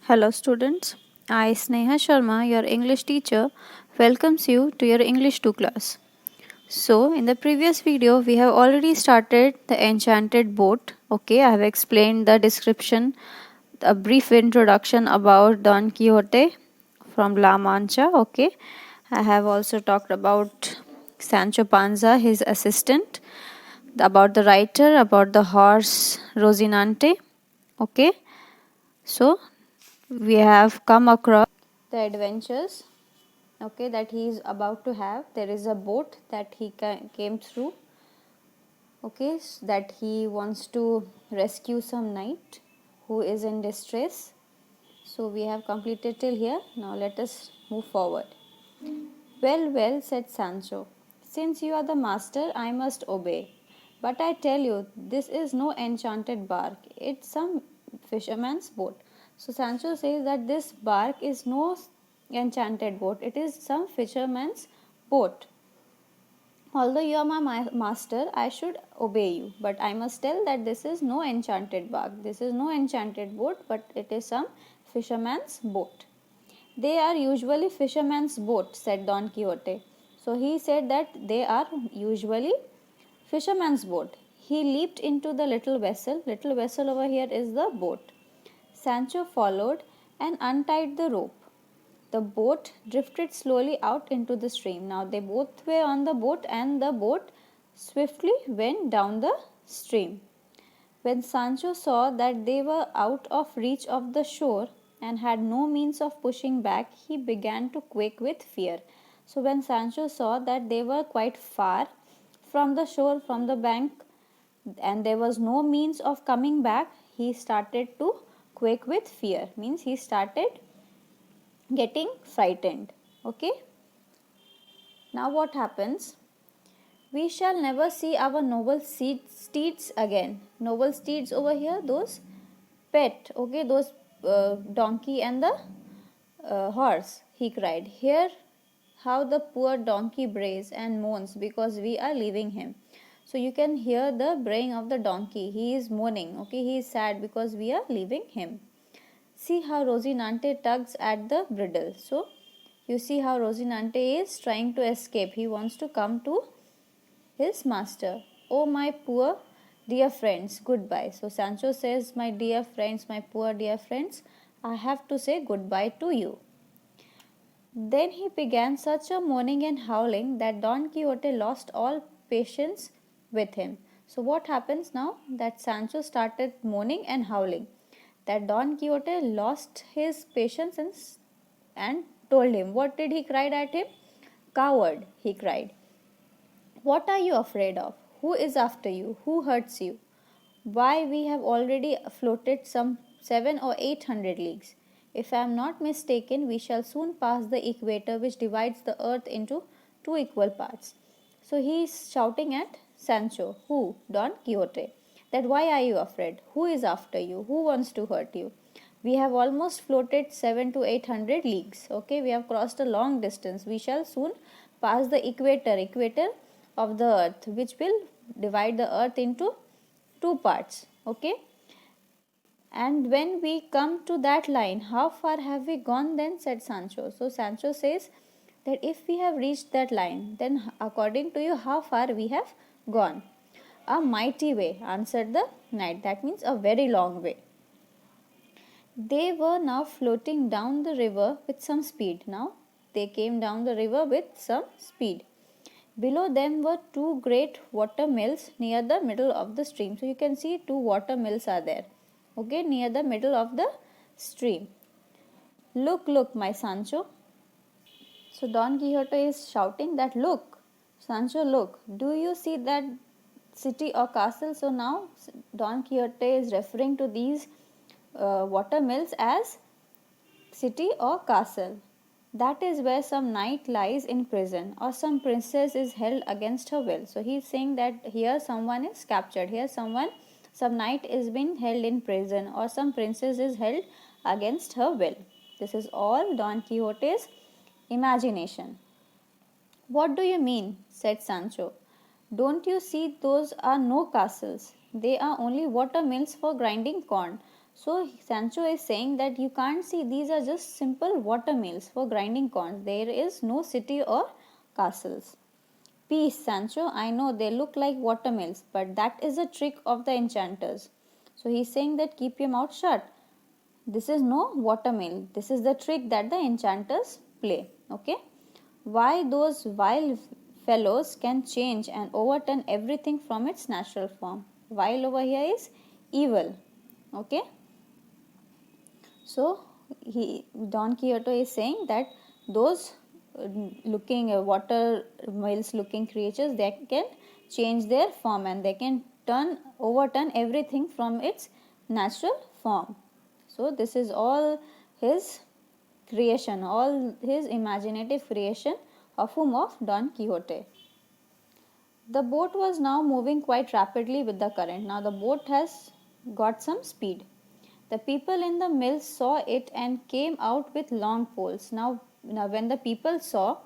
Hello students, I Sneha Sharma, your English teacher, welcomes you to your English 2 class. So, in the previous video, we have already started the enchanted boat. Okay, I have explained the description, a brief introduction about Don Quixote from La Mancha. Okay, I have also talked about Sancho Panza, his assistant, about the writer, about the horse Rosinante. Okay, so we have come across the adventures, okay, that he is about to have. There is a boat that he came through, okay, that he wants to rescue some knight who is in distress. So we have completed till here. Now let us move forward. Well, well, said Sancho, since you are the master, I must obey. But I tell you, this is no enchanted bark, it's some fisherman's boat. So Sancho says that this bark is no enchanted boat, it is some fisherman's boat. Although you are my master, I should obey you. But I must tell that this is no enchanted bark, this is no enchanted boat, but it is some fisherman's boat. They are usually fishermen's boats, said Don Quixote. So he said that they are usually fisherman's boat. He leaped into the little vessel. Little vessel over here is the boat. Sancho followed and untied the rope. The boat drifted slowly out into the stream. Now they both were on the boat and the boat swiftly went down the stream. When Sancho saw that they were out of reach of the shore and had no means of pushing back, he began to quake with fear. So when Sancho saw that they were quite far from the shore, from the bank, and there was no means of coming back, he started to quake with fear. Means he started getting frightened. Okay. Now what happens? We shall never see our noble steeds again. Noble steeds over here, those pet, okay, those donkey and the horse, he cried. Hear how the poor donkey brays and moans because we are leaving him. So you can hear the braying of the donkey. He is moaning, okay, he is sad because we are leaving him. See how Rosinante tugs at the bridle. So you see how Rosinante is trying to escape. He wants to come to his master. Oh, my poor dear friends, goodbye. So Sancho says, my dear friends, my poor dear friends, I have to say goodbye to you. Then he began such a moaning and howling that Don Quixote lost all patience with him. So what happens now? That Sancho started moaning and howling. That Don Quixote lost his patience and told him. What did he cry at him? Coward, he cried. What are you afraid of? Who is after you? Who hurts you? Why, we have already floated some 700 or 800 leagues. If I am not mistaken, we shall soon pass the equator which divides the earth into two equal parts. So he is shouting at Sancho, who? Don Quixote. That why are you afraid? Who is after you? Who wants to hurt you? We have almost floated 700 to 800 leagues. Okay, we have crossed a long distance. We shall soon pass the equator of the earth, which will divide the earth into two parts. Okay, and when we come to that line, how far have we gone then? Said Sancho. So Sancho says that if we have reached that line, then according to you, how far we have gone? A mighty way, answered the knight. That means a very long way. They were now floating down the river with some speed. Now they came down the river with some speed. Below them were two great water mills near the middle of the stream. So you can see two water mills are there. Okay, near the middle of the stream. Look, look, my Sancho. So Don Quixote is shouting that, look, Sancho, look, do you see that city or castle? So now Don Quixote is referring to these water mills as city or castle. That is where some knight lies in prison or some princess is held against her will. So he is saying that here someone is captured, here some knight is being held in prison or some princess is held against her will. This is all Don Quixote's imagination. What do you mean? Said Sancho. Don't you see those are no castles? They are only water mills for grinding corn. So Sancho is saying that you can't see, these are just simple water mills for grinding corn. There is no city or castles. Peace, Sancho. I know they look like water mills, but that is a trick of the enchanters. So he's saying that keep your mouth shut. This is no water mill. This is the trick that the enchanters play. Okay. Why those vile fellows can change and overturn everything from its natural form. Vile over here is evil. Okay. So Don Quixote is saying that those looking water mills looking creatures, they can change their form and they can overturn everything from its natural form. So this is all his creation, all his imaginative creation of whom? Of Don Quixote. The boat was now moving quite rapidly with the current. Now the boat has got some speed. The people in the mill saw it and came out with long poles. Now when the people saw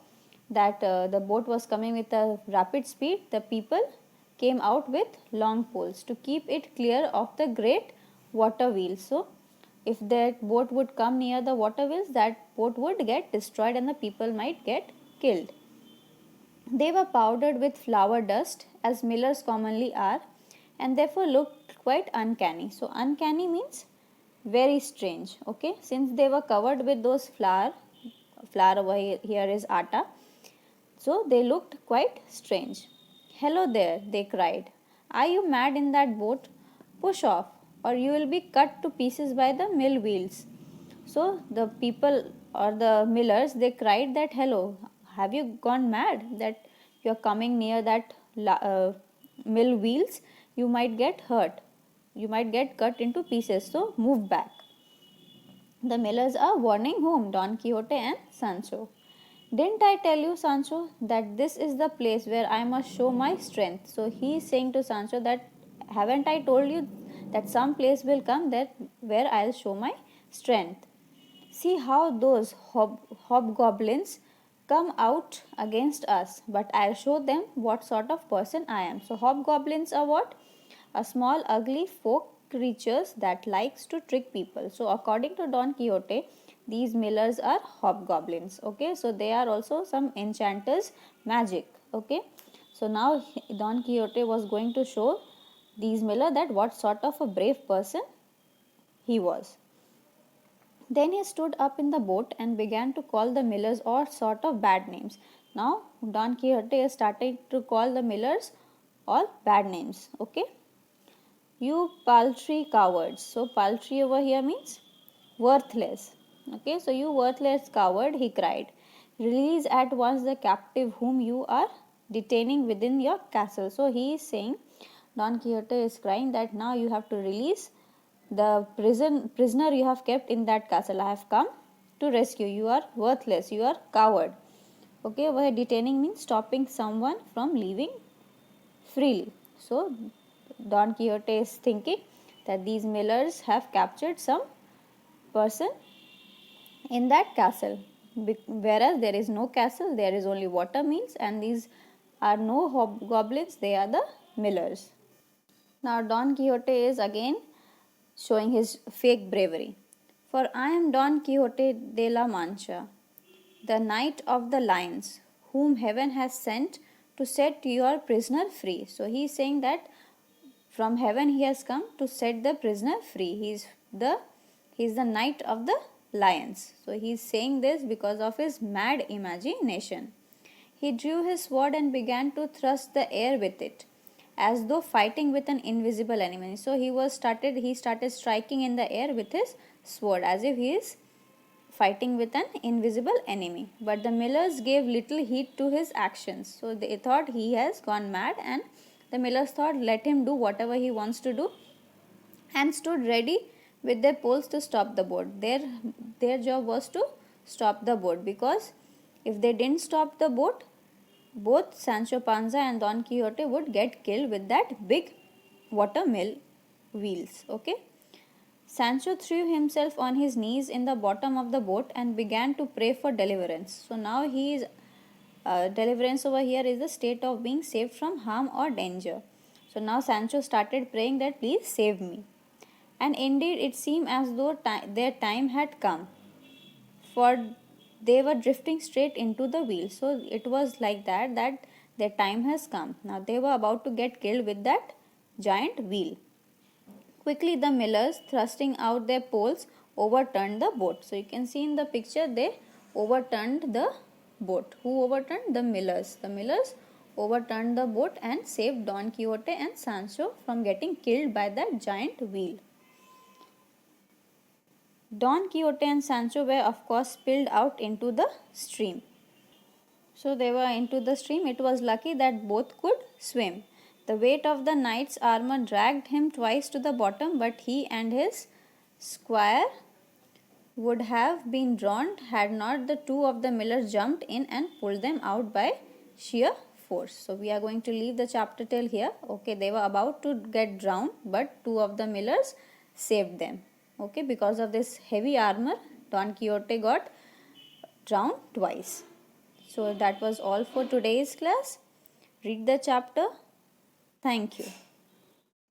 that the boat was coming with a rapid speed, the people came out with long poles to keep it clear of the great water wheels. So if that boat would come near the water wheels, that boat would get destroyed and the people might get killed. They were powdered with flour dust, as millers commonly are, and therefore looked quite uncanny. So uncanny means very strange. Okay, since they were covered with those flour over here is atta, so they looked quite strange. Hello there, they cried. Are you mad in that boat? Push off, or you will be cut to pieces by the mill wheels. So the people or the millers, they cried that, hello, have you gone mad that you are coming near that mill wheels? You might get hurt. You might get cut into pieces. So move back. The millers are warning whom? Don Quixote and Sancho. Didn't I tell you, Sancho, that this is the place where I must show my strength? So he is saying to Sancho that, haven't I told you that some place will come that where I'll show my strength? See how those hobgoblins come out against us, but I'll show them what sort of person I am. So hobgoblins are what? A small ugly folk creatures that likes to trick people. So according to Don Quixote, these millers are hobgoblins. Okay, so they are also some enchanters magic. Okay, so now Don Quixote was going to show these miller that what sort of a brave person he was. Then he stood up in the boat and began to call the millers all sort of bad names. Now Don Quixote started to call the millers all bad names. Okay, you paltry cowards. So paltry over here means worthless. Okay, so you worthless coward, he cried. Release at once the captive whom you are detaining within your castle. So he is saying, Don Quixote is crying that now you have to release the prisoner you have kept in that castle. I have come to rescue. You are worthless. You are coward. Okay, over here detaining means stopping someone from leaving freely. So Don Quixote is thinking that these millers have captured some person in that castle, whereas there is no castle, there is only water mills, and these are no hobgoblins, they are the millers. Now Don Quixote is again showing his fake bravery. For I am Don Quixote de la Mancha, the knight of the lions, whom heaven has sent to set your prisoner free. So he is saying that from heaven he has come to set the prisoner free. He is the knight of the lions. So he is saying this because of his mad imagination. He drew his sword and began to thrust the air with it, as though fighting with an invisible enemy. So he started striking in the air with his sword as if he is fighting with an invisible enemy. But the millers gave little heed to his actions. So they thought he has gone mad, and the millers thought, let him do whatever he wants to do, and stood ready with their poles to stop the boat. Their job was to stop the boat, because if they didn't stop the boat, both Sancho Panza and Don Quixote would get killed with that big water mill wheels. Okay. Sancho threw himself on his knees in the bottom of the boat and began to pray for deliverance. So now he is deliverance over here is the state of being saved from harm or danger. So now Sancho started praying that please save me. and indeed it seemed as though their time had come, for they were drifting straight into the wheel. So it was like that their time has come. Now they were about to get killed with that giant wheel. Quickly the millers, thrusting out their poles, overturned the boat. So you can see in the picture they overturned the boat. Who overturned? The millers. The millers overturned the boat and saved Don Quixote and Sancho from getting killed by that giant wheel. Don Quixote and Sancho were of course spilled out into the stream. So they were into the stream. It was lucky that both could swim. The weight of the knight's armor dragged him twice to the bottom, but he and his squire would have been drowned had not the two of the millers jumped in and pulled them out by sheer force. So we are going to leave the chapter till here. Okay, they were about to get drowned, but two of the millers saved them. Okay, because of this heavy armor, Don Quixote got drowned twice. So that was all for today's class. Read the chapter. Thank you.